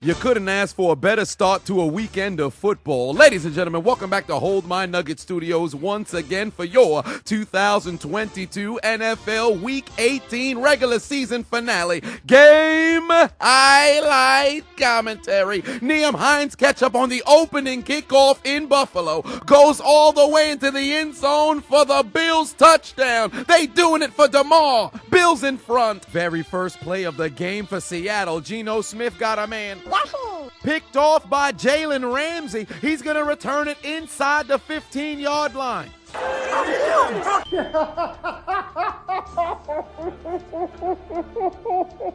You couldn't ask for a better start to a weekend of football. Ladies and gentlemen, welcome back to Hold My Nugget Studios once again for your 2022 NFL Week 18 regular season finale game highlight commentary. Nyheim Hines catch-up on the opening kickoff in Buffalo. Goes all the way into the end zone for the Bills touchdown. They doing it for DeMar. Bills in front. Very first play of the game for Seattle. Geno Smith got a man. Yahoo! Picked off by Jalen Ramsey. He's going to return it inside the 15-yard line.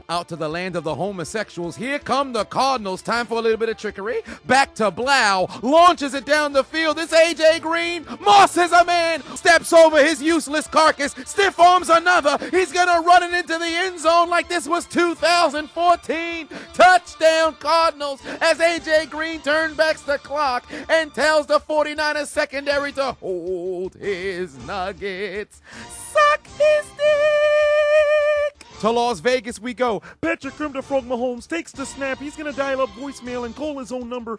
Out to the land of the homosexuals. Here come the Cardinals. Time for a little bit of trickery. Back to Blau. Launches it down the field. It's A.J. Green. Moss is a man. Steps over his useless carcass. Stiff arms another. He's going to run it into the end zone like this was 2014. Touchdown Cardinals as A.J. Green turns back the clock and tells the 49ers secondary to hold his nuggets. Suck his dick. To Las Vegas we go. Patrick Crim to Frog Mahomes takes the snap. He's going to dial up voicemail and call his own number.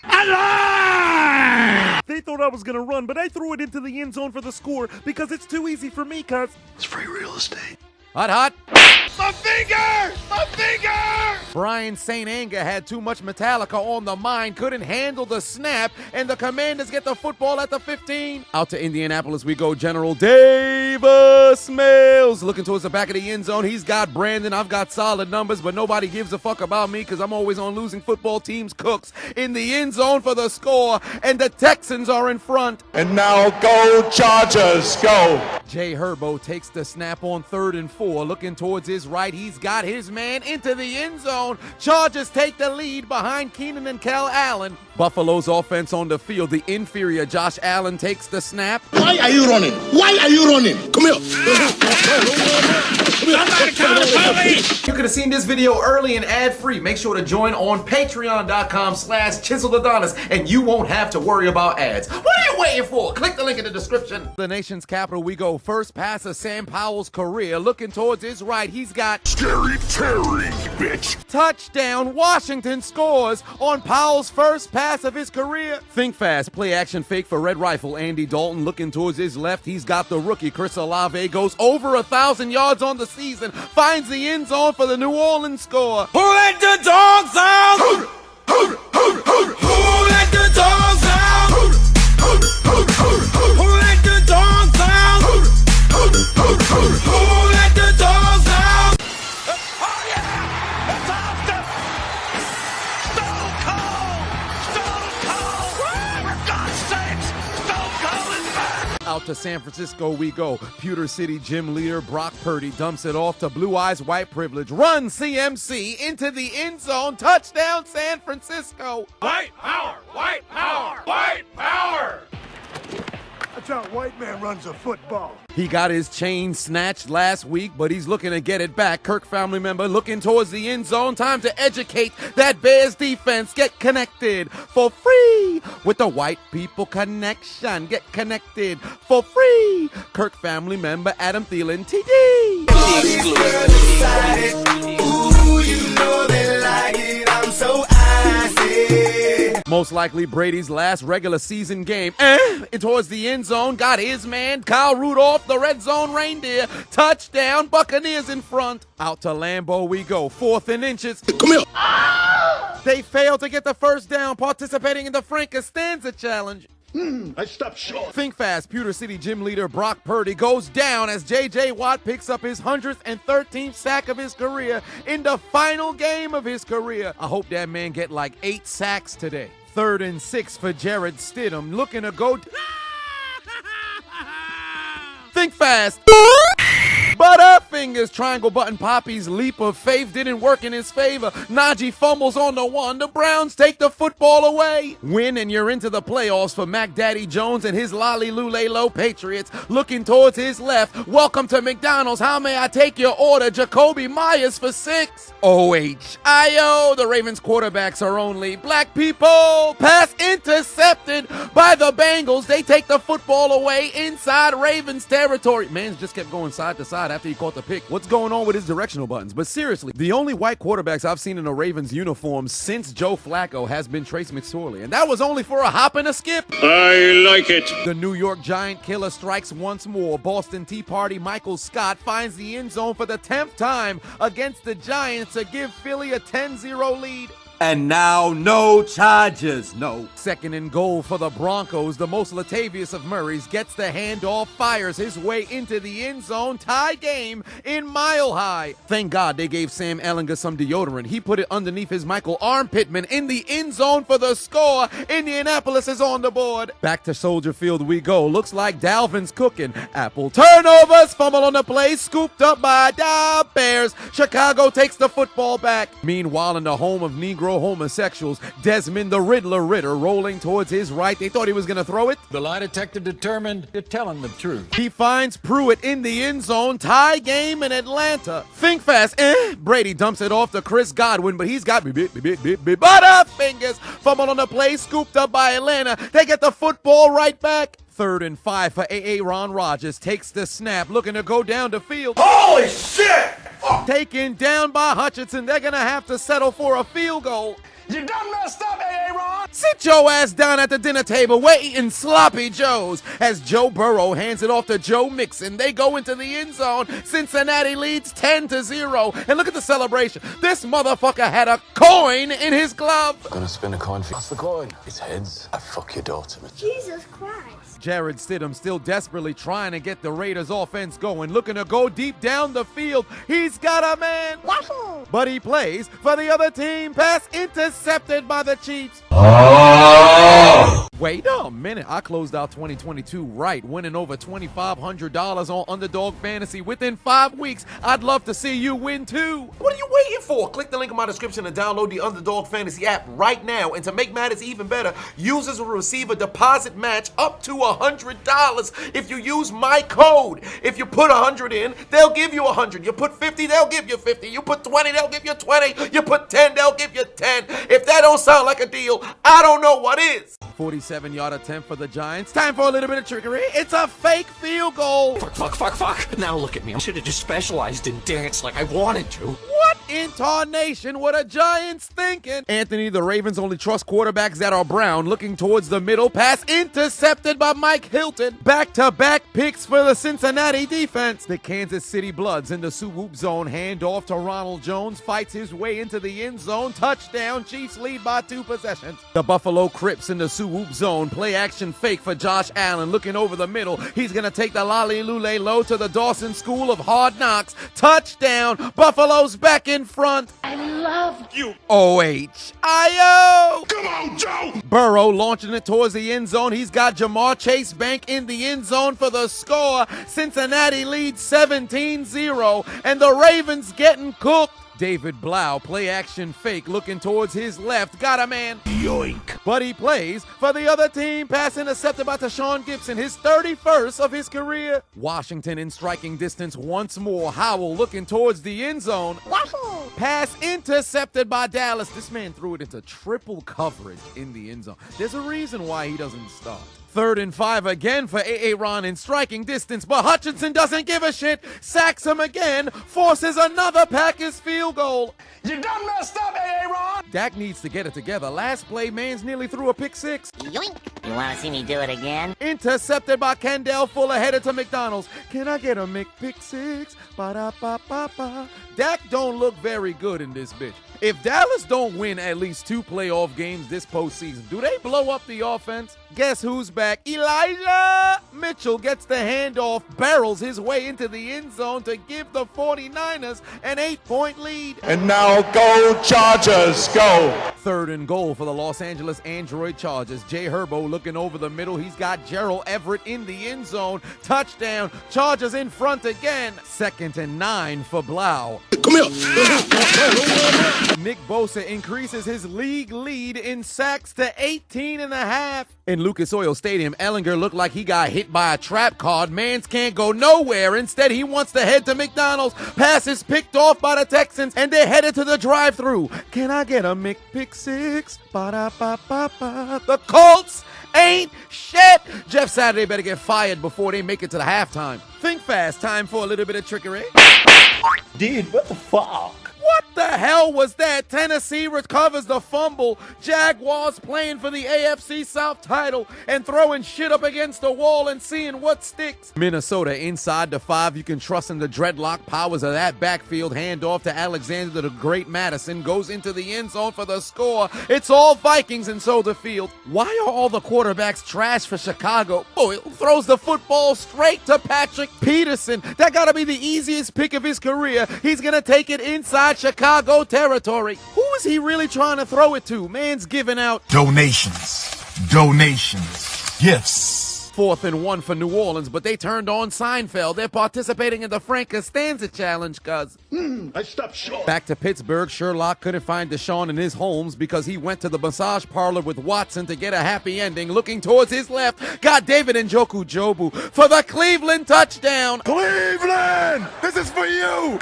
Alive! They thought I was going to run, but I threw it into the end zone for the score because it's too easy for me, cuz. It's free real estate. Hot, hot. My finger! My finger! Brian St. Anger had too much Metallica on the mind, couldn't handle the snap, and the Commanders get the football at the 15. Out to Indianapolis we go. General Davis Mills looking towards the back of the end zone. He's got Brandon. I've got solid numbers, but nobody gives a fuck about me because I'm always on losing football teams' cooks. In the end zone for the score, and the Texans are in front. And now go Chargers, go! Jay Herbo takes the snap on 3rd and 4. Looking towards his right, he's got his man into the end zone. Chargers take the lead behind Keenan and Cal Allen. Buffalo's offense on the field. The inferior Josh Allen takes the snap. Why are you running? Why are you running? Come here. You could have seen this video early and ad-free. Make sure to join on patreon.com/Chiseled Adonis and you won't have to worry about ads. What are you waiting for? Click the link in the description. The nation's capital we go. First pass of Sam Powell's career. Looking towards his right, he's got Scary Terry, bitch! touchdown. Washington scores on Powell's first pass of his career. Think fast, play action fake for Red Rifle. Andy Dalton looking towards his left. He's got the rookie. Chris Olave goes over 1,000 yards on the season. Finds the end zone for the New Orleans score. Who let the dogs out? Who let the dogs out? Who let the dogs out? Who let the dogs out? Oh yeah! It's Austin! Stone Cold! For God's sakes! Stone Cold is back! Out to San Francisco we go. Pewter City gym leader Brock Purdy dumps it off to Blue Eyes White Privilege. Run CMC into the end zone. Touchdown San Francisco. White power! White power! White power! That's how a white man runs a football. He got his chain snatched last week, but he's looking to get it back. Kirk family member looking towards the end zone. Time to educate that Bears defense. Get connected for free with the White People Connection. Get connected for free. Kirk family member Adam Thielen, TD. Ooh, you know they like it. I'm so icy. Most likely Brady's last regular season game. Towards the end zone, got his man, Kyle Rudolph, the red zone reindeer. Touchdown, Buccaneers in front. Out to Lambeau we go, 4th and inches. Come here. They failed to get the first down, participating in the Frank Costanza challenge. I stopped short. Think fast, Pewter City gym leader Brock Purdy goes down as J.J. Watt picks up his 113th sack of his career in the final game of his career. I hope that man get like 8 sacks today. 3rd and 6 for Jared Stidham, looking to go. Think fast. Butterfingers, triangle button Poppy's leap of faith didn't work in his favor. Najee fumbles on the 1. The Browns take the football away. Win and you're into the playoffs for Mac Daddy Jones and his Lolly Lulelo Patriots. Looking towards his left. Welcome to McDonald's. How may I take your order? Jacoby Myers for 6. OHIO. The Ravens quarterbacks are only black people. Pass intercepted by the Bengals. They take the football away inside Ravens territory. Man just kept going side to side. shot after he caught the pick. What's going on with his directional buttons? But seriously, the only white quarterbacks I've seen in a Ravens uniform since Joe Flacco has been Trace McSorley, and that was only for a hop and a skip. I like it. The New York Giant killer strikes once more. Boston Tea Party Michael Scott finds the end zone for the 10th time against the Giants to give Philly a 10-0 lead. And now, no charges, no. Second and goal for the Broncos. The most Latavius of Murray's gets the handoff, fires his way into the end zone. Tie game in Mile High. Thank God they gave Sam Ehlinger some deodorant. He put it underneath his Michael Armpitman in the end zone for the score. Indianapolis is on the board. Back to Soldier Field we go. Looks like Dalvin's cooking. Apple turnovers, fumble on the play, scooped up by the Bears. Chicago takes the football back. Meanwhile, in the home of Negro homosexuals, Desmond the Riddler Ritter rolling towards his right. They thought he was going to throw it. The lie detector determined you're telling the truth. He finds Pruitt in the end zone. Tie game in Atlanta. Think fast. Brady dumps it off to Chris Godwin, but he's got butterfingers. Fumble on the play, scooped up by Atlanta. They get the football right back. 3rd and 5 for Aaron Rodgers. Takes the snap, looking to go down the field. Holy shit! Taken down by Hutchinson. They're going to have to settle for a field goal. You done messed up, Aaron. Sit your ass down at the dinner table. We're eating sloppy joes as Joe Burrow hands it off to Joe Mixon. They go into the end zone. Cincinnati leads 10-0. And look at the celebration. This motherfucker had a coin in his glove. Gonna spin a coin for you. What's the coin? It's heads. I fuck your daughter. Jesus Christ. Jared Stidham still desperately trying to get the Raiders offense going, looking to go deep down the field. He's got a man. Yahoo! But he plays for the other team. Pass intercepted by the Chiefs. Wait a minute. I closed out 2022 right, winning over $2,500 on Underdog Fantasy within 5 weeks. I'd love to see you win too. What are you waiting for? Click the link in my description and download the Underdog Fantasy app right now. And to make matters even better, users will receive a deposit match up to $100 if you use my code. If you put 100 in, they'll give you 100. You put 50, they'll give you 50. You put 20, they'll give you 20. You put 10, they'll give you 10. If that don't sound like a deal, I don't know what is. 47-yard attempt for the Giants. Time for a little bit of trickery. It's a fake field goal. Fuck. Now look at me. I should have just specialized in dance like I wanted to. What in tarnation? What are Giants thinking? Anthony, the Ravens only trust quarterbacks that are brown. Looking towards the middle. Pass intercepted by Mike Hilton. Back-to-back picks for the Cincinnati defense. The Kansas City Bloods in the swoop zone. Hand off to Ronald Jones. Fights his way into the end zone. Touchdown. Chiefs lead by 2 possessions. The Buffalo Crips in the swoop zone. Play action fake for Josh Allen. Looking over the middle. He's going to take the Lolly Lule low to the Dawson School of Hard Knocks. Touchdown. Buffalo's back in front. I love You. O-H-I-O. Come on, Joe. Burrow launching it towards the end zone. He's got Jamar Chase Bank in the end zone for the score. Cincinnati leads 17-0, and the Ravens getting cooked. David Blau, play action fake, looking towards his left. Got a man. Yoink. But he plays for the other team. Pass intercepted by Tashawn Gibson, his 31st of his career. Washington in striking distance once more. Howell looking towards the end zone. Yahoo! Pass intercepted by Dallas. This man threw it into triple coverage in the end zone. There's a reason why he doesn't start. 3rd and 5 again for Aaron in striking distance, but Hutchinson doesn't give a shit. Sacks him again, forces another Packers field goal. You done messed up, Aaron. Dak needs to get it together. Last play, man's nearly threw a pick six. Yoink! You want to see me do it again? Intercepted by Kendall Fuller, headed to McDonald's. Can I get a McPick six? Ba-da-ba-ba-ba. Dak don't look very good in this bitch. If Dallas don't win at least 2 playoff games this postseason, do they blow up the offense? Guess who's back? Elijah Mitchell gets the handoff, barrels his way into the end zone to give the 49ers an 8-point lead. And now go Chargers, go. 3rd and goal for the Los Angeles Android Chargers. Jay Herbo looking over the middle. He's got Gerald Everett in the end zone. Touchdown. Chargers in front again. 2nd and 9 for Blau. Come here. Nick Bosa increases his league lead in sacks to 18.5. In Lucas Oil Stadium, Ehlinger looked like he got hit by a trap card. Mans can't go nowhere. Instead, he wants to head to McDonald's. Pass is picked off by the Texans, and they're headed to the drive-thru. Can I get a McPick six? Ba-da-ba-ba-ba. The Colts ain't shit. Jeff Saturday better get fired before they make it to the halftime. Think fast, time for a little bit of trickery. Dude, what the fuck? What the hell was that? Tennessee recovers the fumble. Jaguars playing for the AFC South title and throwing shit up against the wall and seeing what sticks. Minnesota inside the 5. You can trust in the dreadlock powers of that backfield. Handoff to Alexander the Great Madison. Goes into the end zone for the score. It's all Vikings and so the field. Why are all the quarterbacks trash for Chicago? Oh, throws the football straight to Patrick Peterson. That gotta be the easiest pick of his career. He's gonna take it inside Chicago territory. Who is he really trying to throw it to? Man's giving out Donations, gifts. 4th and 1 for New Orleans, but they turned on Seinfeld. They're participating in the Frank Costanza challenge, cuz. I stopped short. Back to Pittsburgh, Sherlock couldn't find Deshaun in his homes because he went to the massage parlor with Watson to get a happy ending. Looking towards his left, got David Njoku Jobu for the Cleveland touchdown. Cleveland! This is for you!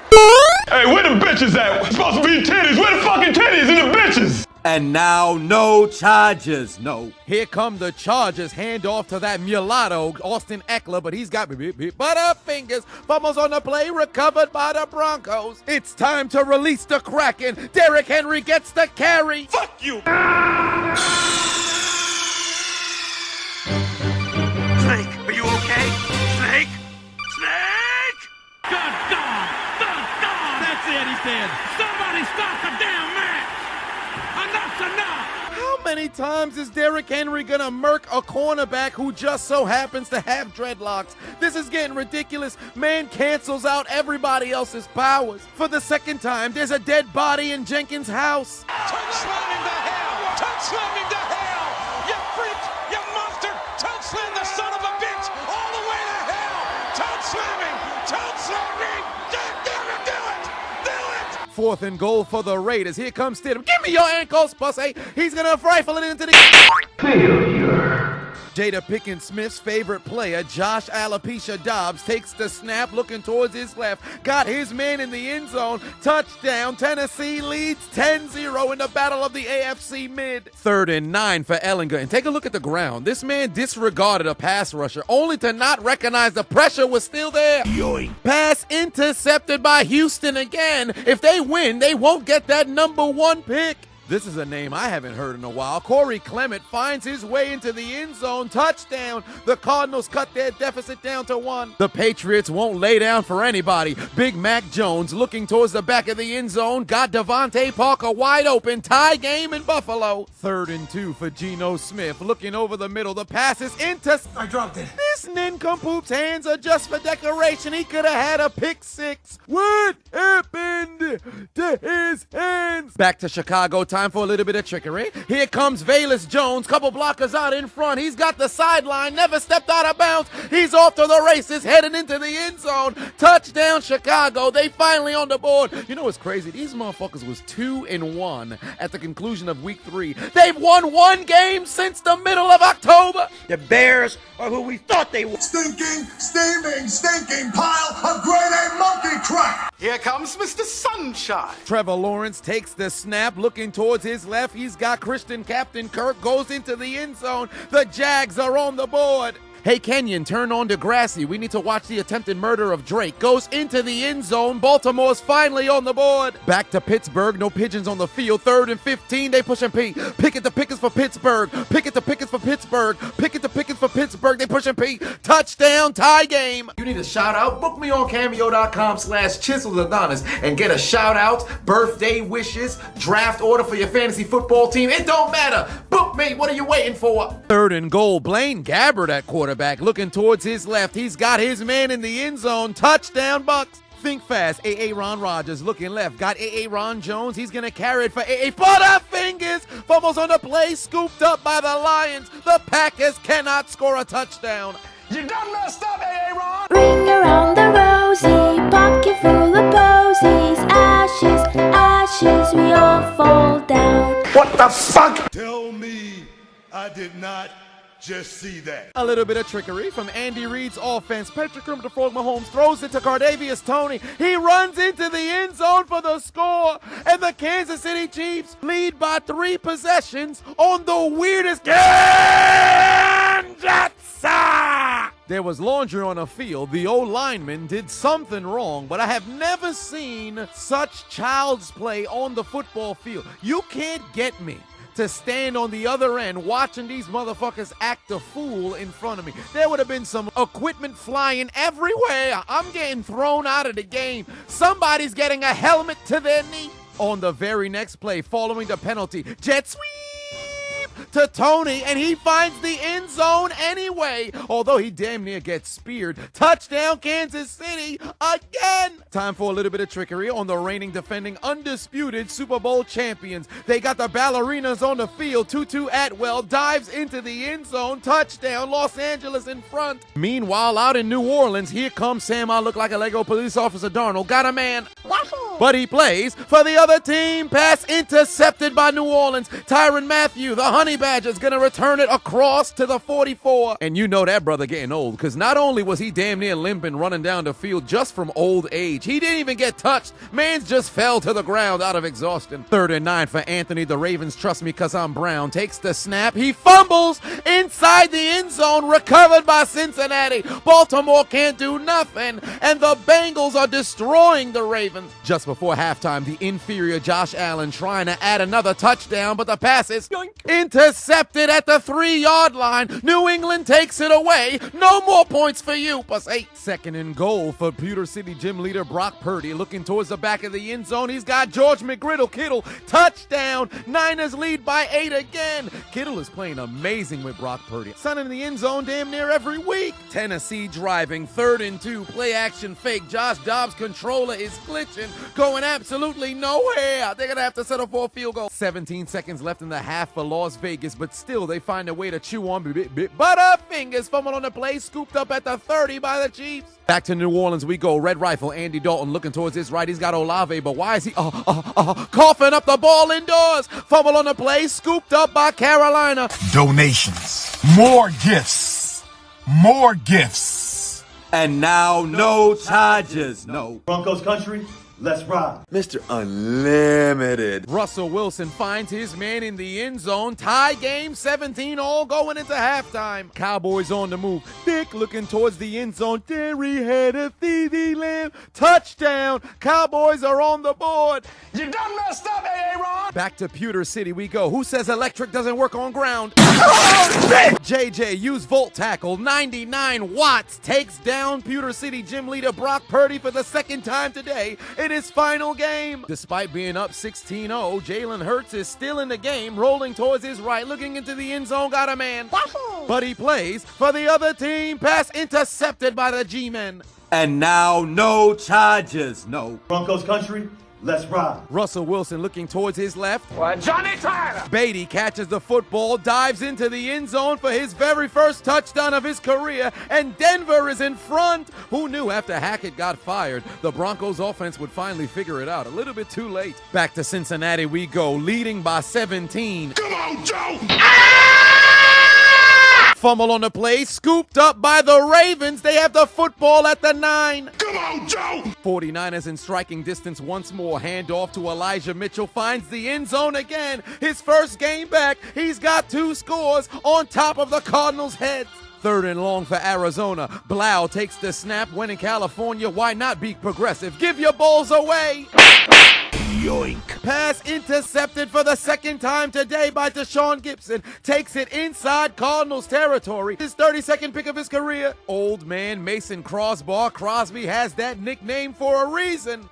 Hey, where the bitches at? It's supposed to be titties. Where the fucking titties and the bitches? And now, no charges, no. Here come the Chargers. Hand off to that mulatto, Austin Eckler, but he's got butterfingers. Fumbles on the play, recovered by the Broncos. It's time to release the Kraken. Derrick Henry gets the carry. Fuck you! Snake, are you okay? Snake? Snake! Good God! Good God! That's it, he's dead. Somebody stop the damn match! Enough's enough! How many times is Derrick Henry gonna murk a cornerback who just so happens to have dreadlocks? This is getting ridiculous. Man cancels out everybody else's powers. For the second time, there's a dead body in Jenkins' house. Touch slam him to hell! Touch slam him to hell! You freak! You monster! Touch slam the son of a bitch! All the way to hell! Touch slam him! Touch slam him! Do it! Do it! 4th and goal for the Raiders. Here comes Stidham. Give me your ankles, pussy. He's gonna rifle it into the failure. Jada Pickens Smith's favorite player, Josh Alopecia Dobbs, takes the snap, looking towards his left. Got his man in the end zone. Touchdown. Tennessee leads 10-0 in the battle of the AFC mid. 3rd and 9 for Ellinger. And take a look at the ground. This man disregarded a pass rusher, only to not recognize the pressure was still there. Yoink. Pass intercepted by Houston again. If they win, they won't get that number 1 pick. This is a name I haven't heard in a while. Corey Clement finds his way into the end zone. Touchdown. The Cardinals cut their deficit down to 1. The Patriots won't lay down for anybody. Big Mac Jones looking towards the back of the end zone. Got Devontae Parker wide open. Tie game in Buffalo. 3rd and 2 for Geno Smith. Looking over the middle. The pass is into... I dropped it. This nincompoop's hands are just for decoration. He could have had a pick 6. What happened to his hands? Back to Chicago. Time for a little bit of trickery. Here comes Velus Jones. Couple blockers out in front. He's got the sideline. Never stepped out of bounds. He's off to the races. Heading into the end zone. Touchdown Chicago. They finally on the board. You know what's crazy? These motherfuckers was 2-1 at the conclusion of week 3. They've won 1 game since the middle of October. The Bears are who we thought they were. Stinking, steaming, stinking pile of grade A monkey crap! Here comes Mr. Sunshine. Trevor Lawrence takes the snap, looking towards his left. He's got Christian Captain Kirk, goes into the end zone. The Jags are on the board. Hey, Kenyon, turn on Degrassi. We need to watch the attempted murder of Drake. Goes into the end zone. Baltimore's finally on the board. Back to Pittsburgh. No pigeons on the field. 3rd and 15. They pushing P. Pickett to Pickens for Pittsburgh. Pickett to Pickens for Pittsburgh. Pickett to Pickens for Pittsburgh. They pushing P. Touchdown. Tie game. You need a shout out? Book me on Cameo.com/Chiseled Adonis and get a shout out, birthday wishes, draft order for your fantasy football team. It don't matter. Book me. What are you waiting for? 3rd and goal. Blaine Gabbert at quarterback. Looking towards his left. He's got his man in the end zone. Touchdown Bucks. Think fast. Ron Rodgers looking left. Got Ron Jones. He's going to carry it for Butterfingers. Fumbles on the play. Scooped up by the Lions. The Packers cannot score a touchdown. You done messed up, Ron. Ring around the rosy, pocket full of posies. Ashes, ashes, we all fall down. What the fuck? Tell me I did not just see that. A little bit of trickery from Andy Reid's offense. Patrick Kermit the Frog Mahomes throws it to Cardavius Toney. He runs into the end zone for the score. And the Kansas City Chiefs lead by 3 possessions on the weirdest Kansas. There was laundry on a field. The O-lineman did something wrong, but I have never seen such child's play on the football field. You can't get me to stand on the other end watching these motherfuckers act a fool in front of me. There would have been some equipment flying everywhere. I'm getting thrown out of the game. Somebody's getting a helmet to their knee. On the very next play, following the penalty, jet sweep to Toney, and he finds the end zone anyway, although he damn near gets speared. Touchdown, Kansas City, again! Time for a little bit of trickery on the reigning, defending, undisputed Super Bowl champions. They got the ballerinas on the field. Tutu Atwell dives into the end zone. Touchdown, Los Angeles in front. Meanwhile, out in New Orleans, here comes Sam, I look like a Lego police officer Darnold. Got a man, but he plays for the other team. Pass intercepted by New Orleans. Tyrann Mathieu, the Honey Badger's gonna return it across to the 44. And you know that brother getting old, because not only was he damn near limping running down the field just from old age, he didn't even get touched. Man's just fell to the ground out of exhaustion. 3rd and 9 for Anthony. The Ravens trust me because I'm Brown. Takes the snap. He fumbles inside the end zone. Recovered by Cincinnati. Baltimore can't do nothing. And the Bengals are destroying the Ravens. Just before halftime, the inferior Josh Allen trying to add another touchdown, but the pass is intercepted at the 3-yard line. New England takes it away. No more points for you, pussy. 2nd and goal for Pewter City gym leader Brock Purdy. Looking towards the back of the end zone. He's got George McGriddle. Kittle, touchdown. Niners lead by 8 again. Kittle is playing amazing with Brock Purdy. Son in the end zone damn near every week. Tennessee driving. 3rd and 2. Play action fake. Josh Dobbs' controller is glitching. Going absolutely nowhere. They're going to have to settle for a field goal. 17 seconds left in the half for Las Vegas, but still they find a way to chew on Butterfingers. Fumble on the play, scooped up at the 30 by the Chiefs. Back to New Orleans we go. Red Rifle, Andy Dalton looking towards his right. He's got Olave, but why is he coughing up the ball indoors? Fumble on the play, scooped up by Carolina. Donations. More gifts. More gifts. And now, no charges, no. Broncos country, let's ride. Mr. Unlimited. Russell Wilson finds his man in the end zone. Tie game, 17 all going into halftime. Cowboys on the move. Dick looking towards the end zone. Derry had a TD Lamb. Touchdown. Cowboys are on the board. You done messed up, Aaron. Back to Pewter City we go. Who says electric doesn't work on ground? Oh, shit! JJ used volt tackle. 99 watts takes down Pewter City gym leader Brock Purdy for the 2nd time today in his final game. Despite being up 16-0, Jalen Hurts is still in the game, rolling towards his right, looking into the end zone, got a man. But he plays for the other team. Pass intercepted by the G-Men. And now, no charges, no. Broncos country, let's ride. Russell Wilson looking towards his left. Johnny Tyler. Beatty catches the football, dives into the end zone for his very first touchdown of his career, and Denver is in front. Who knew after Hackett got fired, the Broncos offense would finally figure it out? A little bit too late. Back to Cincinnati we go, leading by 17. Come on, Joe! Fumble on the play, scooped up by the Ravens. They have the football at the 9. Come on, Joe! 49ers in striking distance once more. Handoff to Elijah Mitchell. Finds the end zone again. His first game back. He's got 2 scores on top of the Cardinals' heads. 3rd and long for Arizona. Blau takes the snap. When in California, why not be progressive? Give your balls away. Yoink. Pass intercepted for the 2nd time today by Deshaun Gibson. Takes it inside Cardinals territory. His 32nd pick of his career. Old man Mason Crossbar Crosby has that nickname for a reason.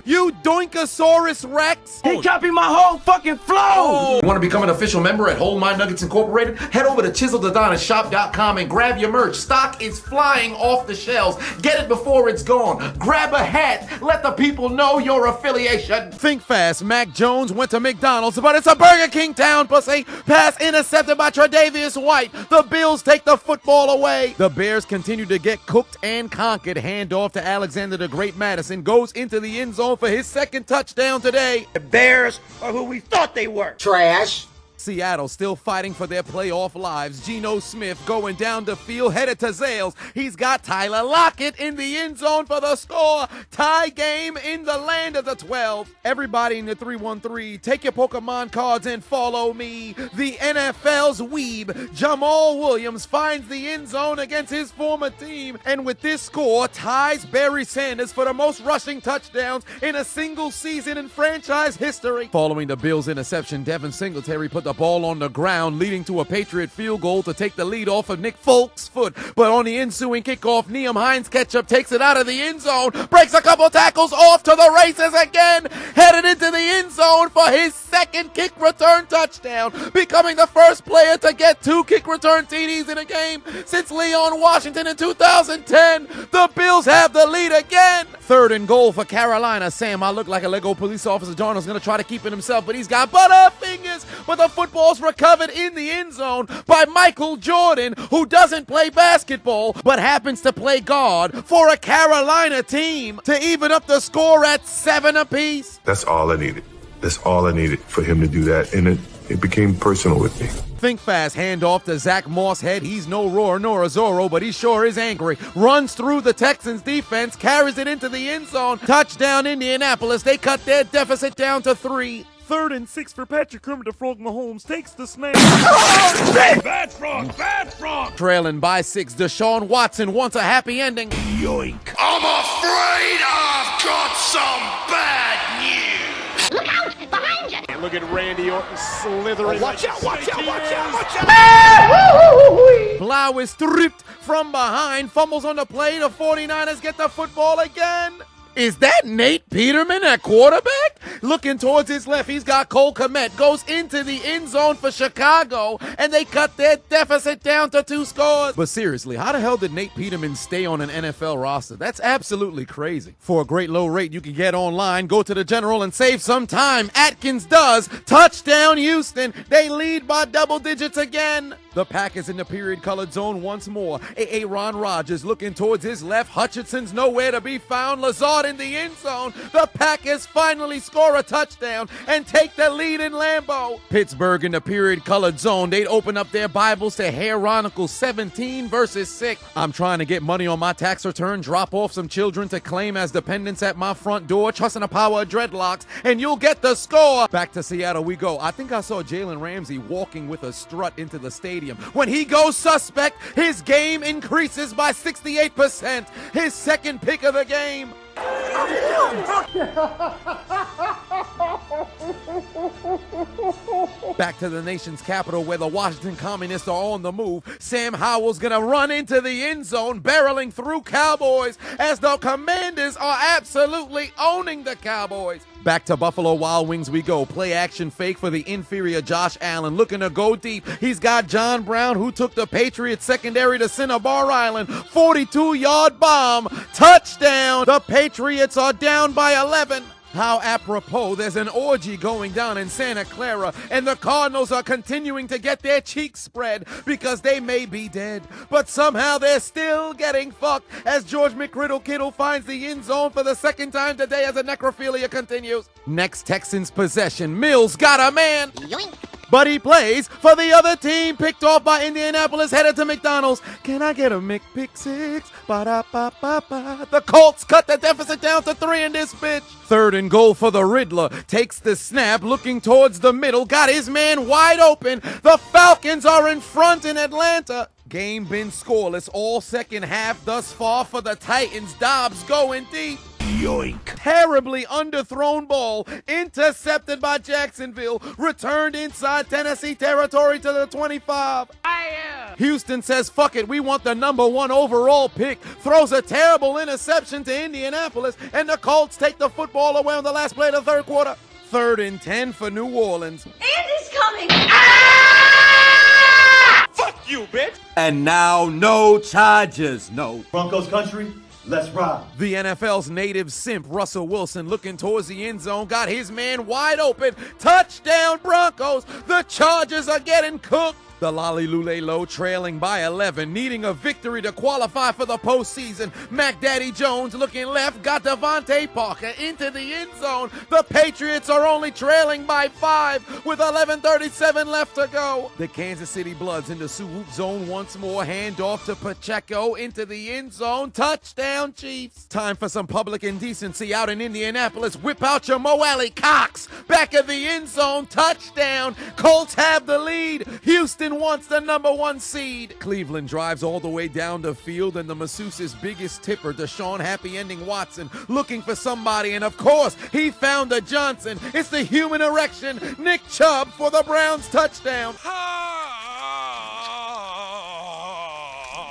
You Doinkosaurus Rex! He copied my whole fucking flow! You want to become an official member at Hold My Nuggets Incorporated? Head over to ChiseledAdonisShop.com and grab your merch. Stock is flying off the shelves. Get it before it's gone. Grab a hat. Let the people know your affiliation. Think fast. Mac Jones went to McDonald's, but it's a Burger King town, pussy. Pass intercepted by Tre'Davious White. The Bills take the football away. The Bears continue to get cooked and conquered. Handoff to Alexander the Great Madison. Goes into the end zone for his 2nd touchdown today. The Bears are who we thought they were. Trash. Seattle still fighting for their playoff lives. Geno Smith going down the field, headed to Zales. He's got Tyler Lockett in the end zone for the score. Tie game in the land of the 12. Everybody in the 313, take your Pokemon cards and follow me. The NFL's weeb, Jamal Williams, finds the end zone against his former team, and with this score, ties Barry Sanders for the most rushing touchdowns in a single season in franchise history. Following the Bills' interception, Devin Singletary put the ball on the ground, leading to a Patriot field goal to take the lead off of Nick Folk's foot. But on the ensuing kickoff, Neum Hines Ketchup takes it out of the end zone, breaks a couple tackles, off to the races again, headed into the end zone for his second kick return touchdown, becoming the first player to get 2 kick return TDs in a game since Leon Washington in 2010. The Bills have the lead again. 3rd and goal for Carolina. Sam, I look like a Lego police officer. Darnold's going to try to keep it himself, but he's got butterfingers. But the football's recovered in the end zone by Michael Jordan, who doesn't play basketball, but happens to play guard for a Carolina team to even up the score at 7 apiece. That's all I needed. That's all I needed for him to do that, and it became personal with me. Think fast, hand off to Zach Mosshead. He's no roar nor a Zorro, but he sure is angry. Runs through the Texans defense, carries it into the end zone. Touchdown Indianapolis. They cut their deficit down to 3. 3rd and 6 for Patrick Kermit the Frog Mahomes. Takes the snap. Oh, shit! Bad frog! Bad frog! Trailing by 6, Deshaun Watson wants a happy ending. Yoink! I'm afraid I've got some bad news. Look out! Behind you! And look at Randy Orton slithering. Watch out! Watch out! Watch out! Watch out! Blau is stripped from behind, fumbles on the play. The 49ers get the football again. Is that Nate Peterman at quarterback? Looking towards his left, he's got Cole Kmet, goes into the end zone for Chicago, and they cut their deficit down to 2 scores. But seriously, how the hell did Nate Peterman stay on an NFL roster? That's absolutely crazy. For a great low rate you can get online, go to the General and save some time. Atkins does. Touchdown Houston. They lead by double digits again. The Packers in the period-colored zone once more. Aaron Rodgers looking towards his left. Hutchinson's nowhere to be found. Lazard in the end zone. The Packers finally score a touchdown and take the lead in Lambeau. Pittsburgh in the period-colored zone. They'd open up their Bibles to Heronical 17 verses 6. I'm trying to get money on my tax return, drop off some children to claim as dependents at my front door, trusting the power of dreadlocks, and you'll get the score. Back to Seattle we go. I think I saw Jalen Ramsey walking with a strut into the stadium. When he goes suspect, his game increases by 68%. His second pick of the game. Back to the nation's capital where the Washington Communists are on the move. Sam Howell's gonna run into the end zone, barreling through Cowboys as the Commanders are absolutely owning the Cowboys. Back to Buffalo Wild Wings we go. Play action fake for the inferior Josh Allen. Looking to go deep. He's got John Brown, who took the Patriots secondary to Cinnabar Island. 42-yard bomb. Touchdown. The Patriots are down by 11. How apropos, there's an orgy going down in Santa Clara, and the Cardinals are continuing to get their cheeks spread because they may be dead, but somehow they're still getting fucked as George McGriddle-Kittle finds the end zone for the second time today as the necrophilia continues. Next Texans possession, Mills got a man. Yoink! But he plays for the other team, picked off by Indianapolis, headed to McDonald's. Can I get a McPick-6? Ba-da-ba-ba-ba. The Colts cut the deficit down to 3 in this bitch. 3rd and goal for the Riddler. Takes the snap, looking towards the middle, got his man wide open. The Falcons are in front in Atlanta. Game been scoreless all second half thus far for the Titans. Dobbs going deep. Yoink! Terribly underthrown ball, intercepted by Jacksonville, returned inside Tennessee territory to the 25. Houston says, fuck it, we want the #1 overall pick, throws a terrible interception to Indianapolis, and the Colts take the football away on the last play of the third quarter. 3rd and 10 for New Orleans. Andy's coming! Fuck you, bitch! And now, no charges, no. Broncos country, let's ride. The NFL's native simp, Russell Wilson, looking towards the end zone, got his man wide open. Touchdown, Broncos. The Chargers are getting cooked. The Low trailing by 11, needing a victory to qualify for the postseason. Mac Daddy Jones looking left, got Devontae Parker into the end zone. The Patriots are only trailing by 5 with 11:37 left to go. The Kansas City Bloods into swoop zone once more. Handoff to Pacheco into the end zone. Touchdown, Chiefs. Time for some public indecency out in Indianapolis. Whip out your Mo Alley Cox. Back of the end zone. Touchdown. Colts have the lead. Houston wants the number 1 seed. Cleveland drives all the way down the field, and the masseuse's biggest tipper, Deshaun Happy Ending Watson, looking for somebody, and of course, he found a Johnson. It's the human erection, Nick Chubb, for the Browns touchdown.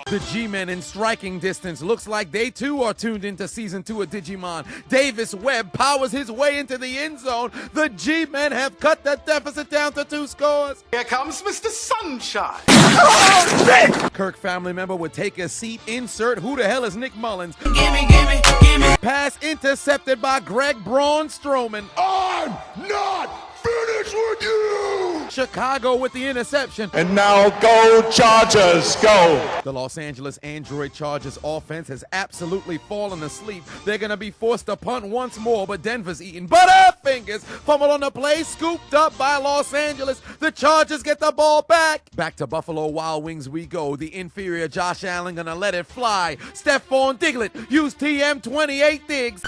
The G-Men in striking distance. Looks like they too are tuned into season 2 of Digimon. Davis Webb powers his way into the end zone. The G-Men have cut the deficit down to 2 scores. Here comes Mr. Sunshine. Oh, Kirk family member would take a seat. Insert who the hell is Nick Mullins? Gimme. Pass intercepted by Greg Braun Strowman. I'm not finished with you! Chicago with the interception. And now go Chargers, go! The Los Angeles Android Chargers offense has absolutely fallen asleep. They're going to be forced to punt once more, but Denver's eating butterfingers. Fumble on the play, scooped up by Los Angeles. The Chargers get the ball back. Back to Buffalo Wild Wings we go. The inferior Josh Allen going to let it fly. Stephon Diglett use TM28 Diggs.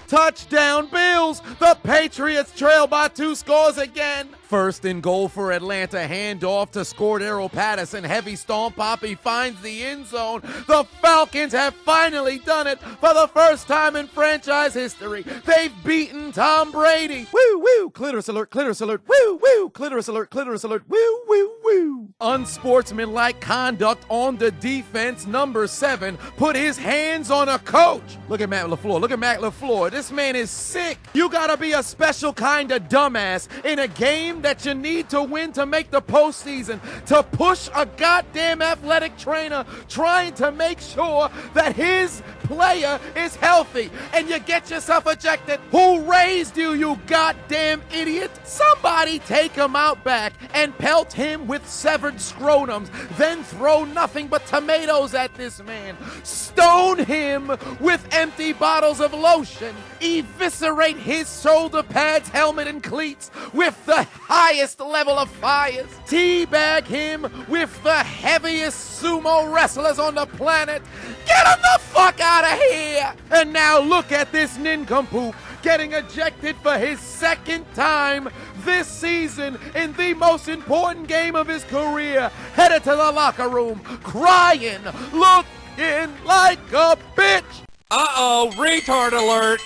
Touchdown Bills. The Patriots trail by 2 scores again. First and goal for Atlanta. Handoff to Scordero Patterson. Heavy stomp pop. He finds the end zone. The Falcons have finally done it for the first time in franchise history. They've beaten Tom Brady. Woo, woo. Clitoris alert, clitoris alert. Woo, woo. Clitoris alert, clitoris alert. Woo, woo, woo. Unsportsmanlike conduct on the defense. Number 7 put his hands on a coach. Look at Matt LaFleur. Look at Matt LaFleur. This man is sick. You gotta be a special kind of dumbass in a game that you need to win to make the postseason to push a goddamn athletic trainer trying to make sure that his player is healthy, and you get yourself ejected. Who raised you, you goddamn idiot? Somebody take him out back and pelt him with severed scrotums, then throw nothing but tomatoes at this man. Stone him with empty bottles of lotion. Eviscerate his shoulder pads, helmet, and cleats with the highest level of fires. Teabag him with the heaviest sumo wrestlers on the planet. Get him the fuck out of here! And now look at this nincompoop getting ejected for his 2nd time this season in the most important game of his career. Headed to the locker room, crying, looking like a bitch. Uh-oh, retard alert.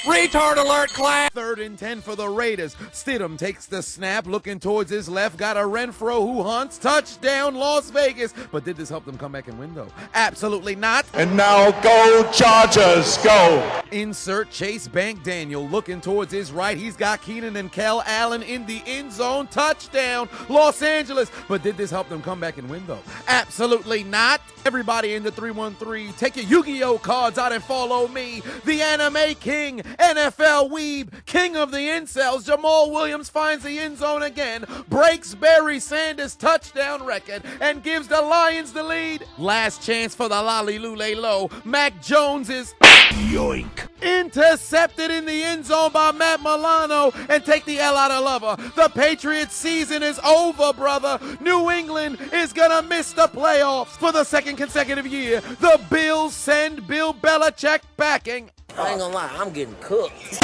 Retard alert, class! 3rd and 10 for the Raiders. Stidham takes the snap, looking towards his left. Got a Renfro who hunts. Touchdown, Las Vegas. But did this help them come back and win, though? Absolutely not. And now go Chargers, go! Insert Chase Bank Daniel looking towards his right. He's got Keenan and Kel Allen in the end zone. Touchdown, Los Angeles. But did this help them come back and win, though? Absolutely not. Everybody in the 313, take your Yu-Gi-Oh cards out and follow me. The Anime King, NFL Weeb, King of the Incels, Jamal Williams finds the end zone again, breaks Barry Sanders' touchdown record, and gives the Lions the lead. Last chance for the Low. Mac Jones is yoink. Intercepted in the end zone by Matt Milano, and take the L out of Lover. The Patriots season is over, brother. New England is gonna miss the playoffs for the 2nd consecutive year. The Bills send Bill Belichick packing. I ain't gonna lie, I'm getting cooked.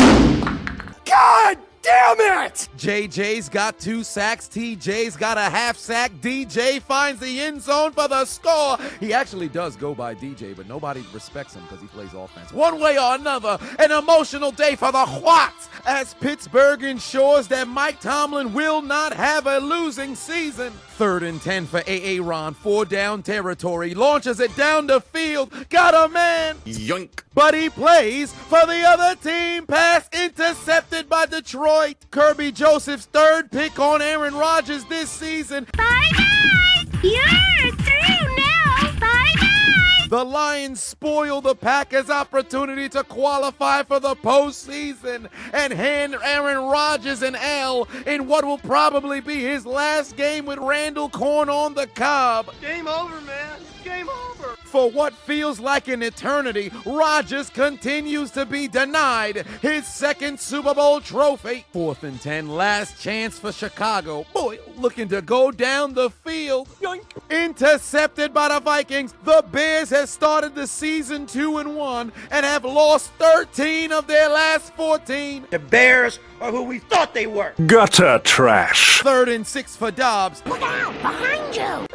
God damn it! JJ's got 2 sacks. TJ's got a half sack. DJ finds the end zone for the score. He actually does go by DJ, but nobody respects him because he plays offense. One way or another, an emotional day for the Whats as Pittsburgh ensures that Mike Tomlin will not have a losing season. 3rd and 10 for Aaron. 4 down territory. Launches it down the field. Got a man. Yoink. But he plays for the other team. Pass intercepted by Detroit. Kirby Joseph's 3rd pick on Aaron Rodgers this season. Bye-bye! You're through now! Bye-bye! The Lions spoil the Packers' opportunity to qualify for the postseason and hand Aaron Rodgers an L in what will probably be his last game with Randall Corn on the cob. Game over, man. Game over. For what feels like an eternity, Rodgers continues to be denied his second Super Bowl trophy. 4th and 10, last chance for Chicago. Boy, looking to go down the field. Yoink. Intercepted by the Vikings, the Bears have started the season 2-1 and have lost 13 of their last 14. The Bears are who we thought they were. Gutter trash. 3rd and 6 for Dobbs. Look out! Behind you!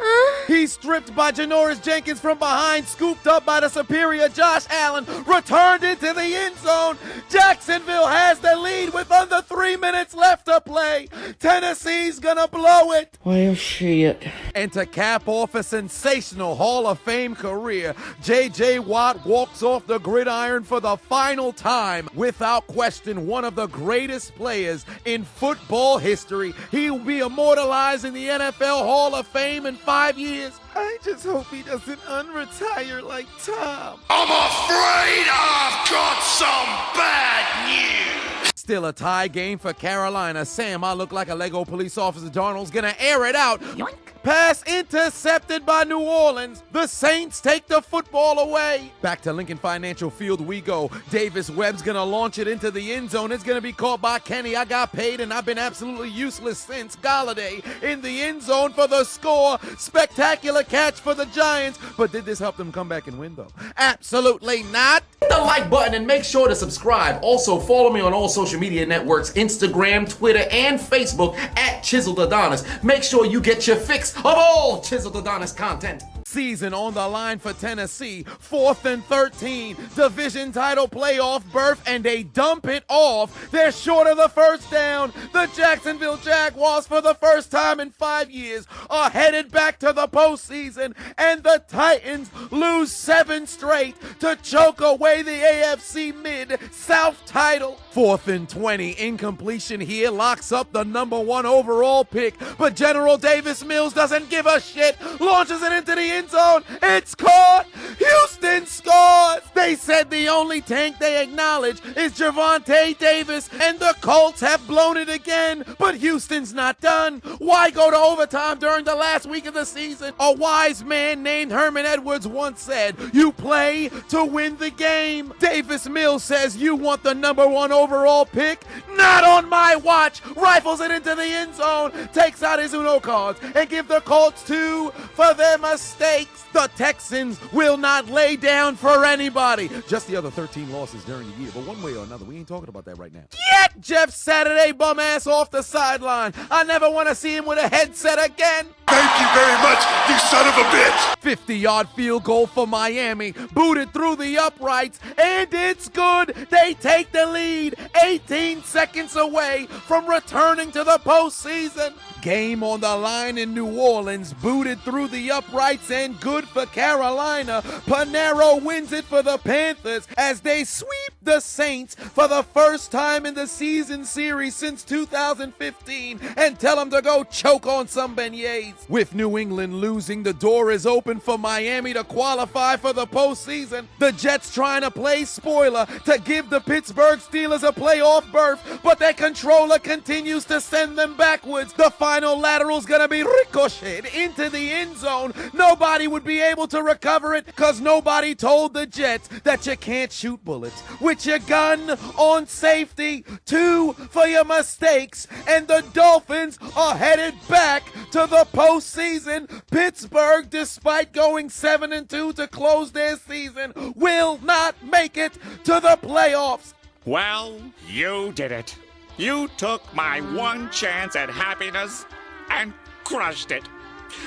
He's stripped by Janoris Jenkins from behind, scooped up by the superior Josh Allen, returned into the end zone. Jacksonville has the lead with under 3 minutes left to play. Tennessee's gonna blow it. Well, shit. And to cap off a sensational Hall of Fame career, J.J. Watt walks off the gridiron for the final time. Without question, one of the greatest players in football history. He will be immortalized in the NFL Hall of Fame in 5 years. I just hope he doesn't unretire like Tom. I'm afraid I've got some bad news. Still a tie game for Carolina. Sam, I look like a Lego police officer. Darnold's gonna air it out. Yoink. Pass intercepted by New Orleans. The Saints take the football away. Back to Lincoln Financial Field we go. Davis Webb's gonna launch it into the end zone. It's gonna be caught by Kenny. I got paid and I've been absolutely useless since. Galladay in the end zone for the score. Spectacular catch for the Giants. But did this help them come back and win though? Absolutely not. Hit the like button and make sure to subscribe. Also follow me on all social media networks, Instagram, Twitter, and Facebook at Chiseled Adonis. Make sure you get your fix of all Chiseled Adonis content. Season on the line for Tennessee. 4th and 13. Division title playoff berth, and they dump it off. They're short of the first down. The Jacksonville Jaguars, for the first time in 5 years, are headed back to the postseason, and the Titans lose 7 straight to choke away the AFC Mid-South title. 4th and 20. Incompletion here locks up the #1 overall pick, but General Davis Mills doesn't give a shit. Launches it into the end zone. It's caught. Houston scores. They said the only tank they acknowledge is Javonte Davis, and the Colts have blown it again. But Houston's not done. Why go to overtime during the last week of the season? A wise man named Herman Edwards once said, "You play to win the game." Davis Mills says, "You want the #1 overall pick? Not on my watch." Rifles it into the end zone, takes out his Uno cards, and give the Colts 2 for their mistakes. The Texans will not lay down for anybody. Just the other 13 losses during the year, but one way or another, we ain't talking about that right now. Get Jeff Saturday bum ass off the sideline. I never want to see him with a headset again. Thank you very much, you son of a bitch. 50-yard field goal for Miami, booted through the uprights, and it's good. They take the lead, 18 seconds away from returning to the postseason. Game on the line in New Orleans, booted through the uprights, and good for Carolina. Panero wins it for the Panthers as they sweep the Saints for the first time in the season series since 2015 and tell them to go choke on some beignets. With New England losing, the door is open for Miami to qualify for the postseason. The Jets trying to play spoiler to give the Pittsburgh Steelers a playoff berth, but their controller continues to send them backwards. The final lateral's gonna be ricocheted into the end zone. Nobody would be able to recover it because nobody told the Jets that you can't shoot bullets with your gun on safety. 2 for your mistakes, and the Dolphins are headed back to the postseason. Pittsburgh, despite going 7-2 to close their season, will not make it to the playoffs. Well, you did it. You took my one chance at happiness and crushed it.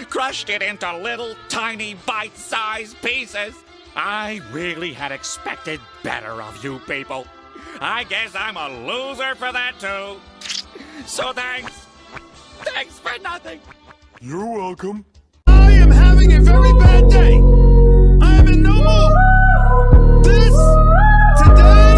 Crushed it into little tiny bite-sized pieces. I really had expected better of you people. I guess I'm a loser for that too. So thanks. Thanks for nothing. You're welcome. I am having a very bad day. I am in no mood. Today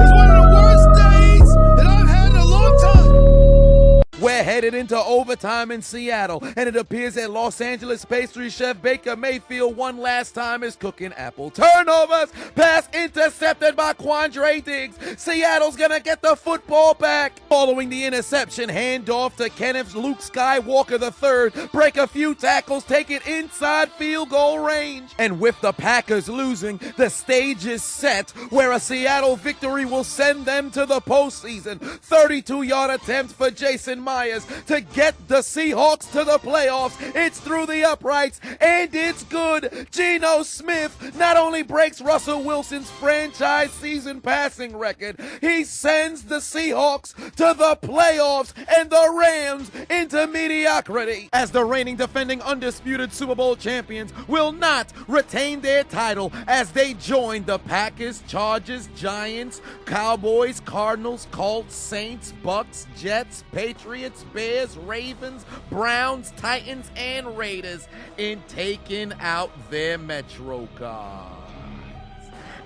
is one of the worst days that I've had in a long time. We're headed headed into overtime in Seattle, and it appears that Los Angeles pastry chef Baker Mayfield one last time is cooking apple turnovers. Pass intercepted by Quandre Diggs. Seattle's gonna get the football back. Following the interception, handoff to Kenneth Luke Skywalker III. Break a few tackles, take it inside field goal range. And with the Packers losing, the stage is set where a Seattle victory will send them to the postseason. 32-yard attempt for Jason Myers to get the Seahawks to the playoffs. It's through the uprights, and it's good. Geno Smith not only breaks Russell Wilson's franchise season passing record, he sends the Seahawks to the playoffs and the Rams into mediocrity, as the reigning defending undisputed Super Bowl champions will not retain their title as they join the Packers, Chargers, Giants, Cowboys, Cardinals, Colts, Saints, Bucks, Jets, Patriots, Bears, Ravens, Browns, Titans, and Raiders in taking out their Metro cards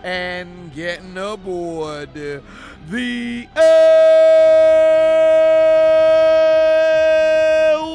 and getting aboard the L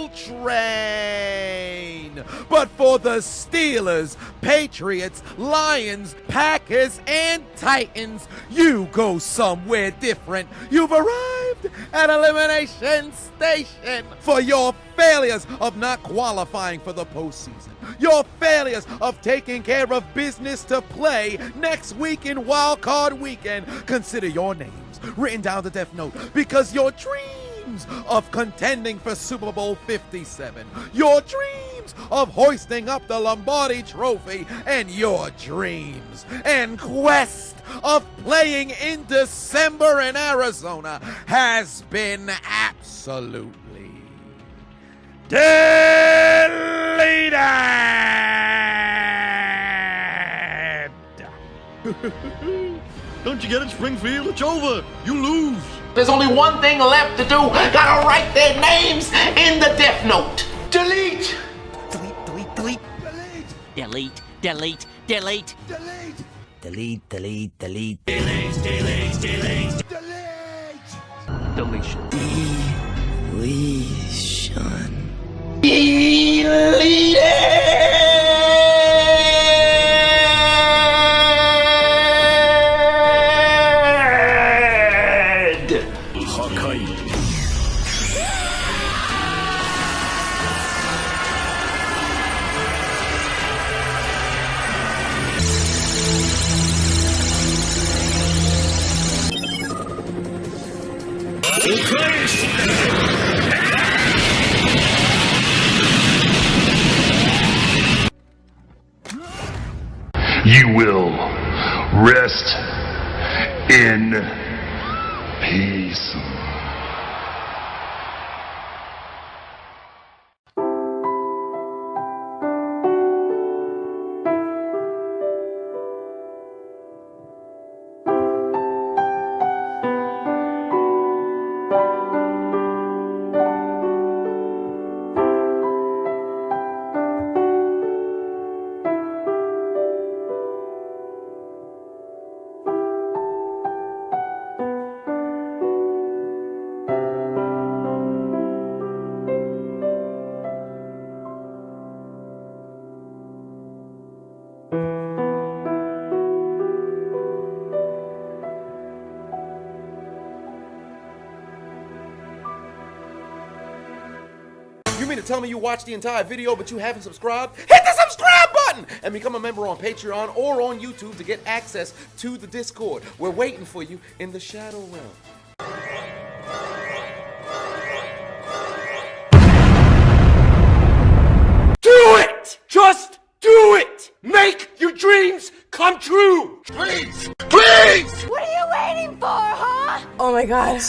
train. But for the Steelers, Patriots, Lions, Packers, and Titans, you go somewhere different. You've arrived at Elimination Station for your failures of not qualifying for the postseason. Your failures of taking care of business to play next week in Wild Card Weekend. Consider your names written down the Death Note, because your dreams of contending for Super Bowl 57, your dreams of hoisting up the Lombardi Trophy, and your dreams and quest of playing in December in Arizona has been absolutely deleted. Don't you get it, Springfield? It's over. You lose. There's only one thing left to do. Gotta write their names in the Death Note. Delete. Delete, delete, delete. Delete, delete, delete. Delete. Delete, delete, delete. Delete, delete, delete. Deletion. Deletion. You will rest in peace. You mean to tell me you watched the entire video but you haven't subscribed? Hit the subscribe button and become a member on Patreon or on YouTube to get access to the Discord. We're waiting for you in the Shadow Realm. Do it! Just do it! Make your dreams come true! Please! Please! What are you waiting for, huh? Oh my god.